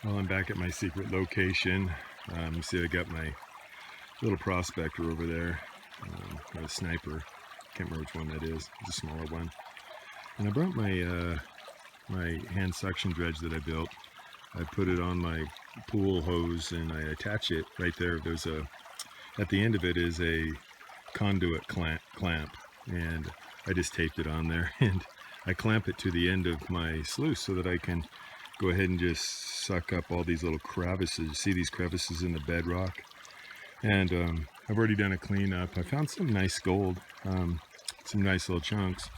Well, I'm back at my secret location. You see I got my little prospector over there, got a sniper. Can't remember which one that is. It's a smaller one. And I brought my hand suction dredge that I built. I put it on my pool hose and I attach it right there. At the end of it is a conduit clamp, and I just taped it on there, and I clamp it to the end of my sluice so that I can go ahead and just suck up all these little crevices. See these crevices in the bedrock? And I've already done a cleanup. I found some nice gold, some nice little chunks.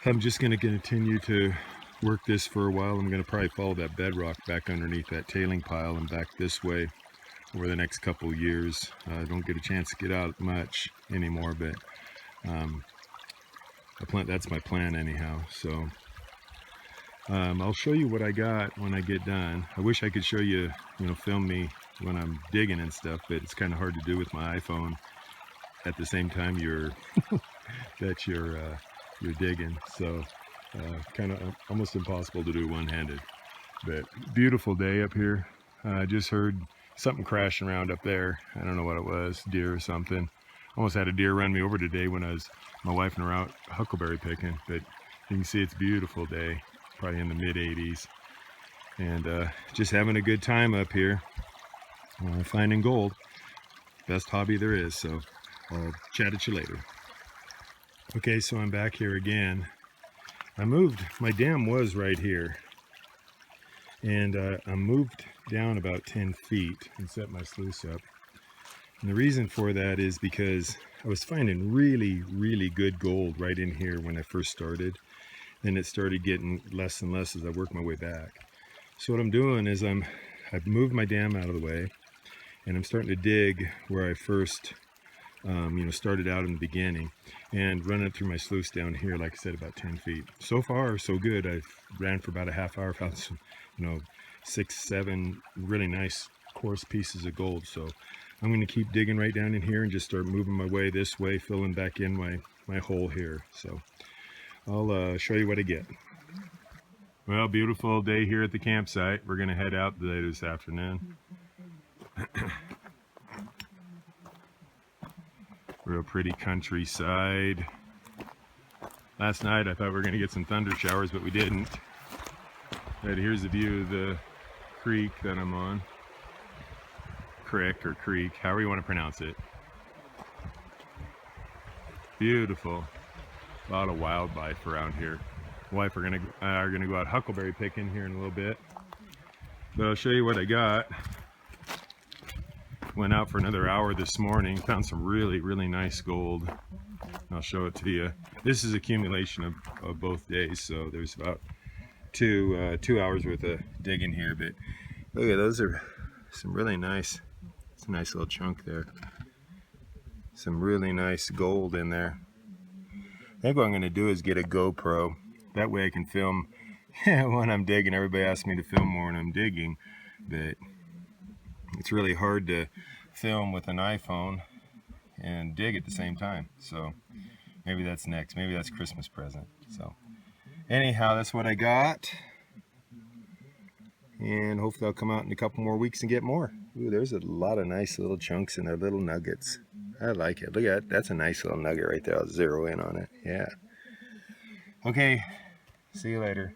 I'm just going to continue to work this for a while. I'm going to probably follow that bedrock back underneath that tailing pile and back this way over the next couple years. I don't get a chance to get out much anymore, but that's my plan anyhow. So I'll show you what I got when I get done. I wish I could show you, film me when I'm digging and stuff, but it's kind of hard to do with my iPhone at the same time you're digging. So kind of almost impossible to do one-handed. But beautiful day up here. I just heard something crashing around up there. I don't know what it was, deer or something. Almost had a deer run me over today when my wife and I were out huckleberry picking. But you can see it's a beautiful day, probably in the mid-80s. And just having a good time up here, finding gold. Best hobby there is, so I'll chat at you later. Okay, so I'm back here again. My dam was right here, and I moved down about 10 feet and set my sluice up. And the reason for that is because I was finding really, really good gold right in here when I first started. Then it started getting less and less as I worked my way back. So what I'm doing is I've moved my dam out of the way, and I'm starting to dig where I first started out in the beginning, and running it through my sluice down here, like I said, about 10 feet. So far, so good. I've ran for about a half hour, found some, 6, 7 really nice coarse pieces of gold. So I'm going to keep digging right down in here and just start moving my way this way, filling back in my hole here. So I'll show you what I get. Well, beautiful day here at the campsite. We're going to head out later this afternoon. Real pretty countryside. Last night I thought we were going to get some thunder showers, but we didn't. But here's the view of the creek that I'm on. Crick or creek, however you want to pronounce it. Beautiful. A lot of wildlife around here. My wife are gonna go out huckleberry picking here in a little bit. But I'll show you what I got. Went out for another hour this morning, found some really, really nice gold. I'll show it to you. This is accumulation of both days, so there's about two hours worth of digging here. But look at those, are some really nice. It's a nice little chunk there. Some really nice gold in there. I think what I'm going to do is get a GoPro. That way I can film when I'm digging. Everybody asks me to film more when I'm digging, but it's really hard to film with an iPhone and dig at the same time. So maybe that's next. Maybe that's Christmas present. So anyhow, that's what I got. And hopefully I'll come out in a couple more weeks and get more. Ooh, there's a lot of nice little chunks in there, little nuggets. I like it. Look at that. That's a nice little nugget right there. I'll zero in on it. Yeah. Okay. See you later.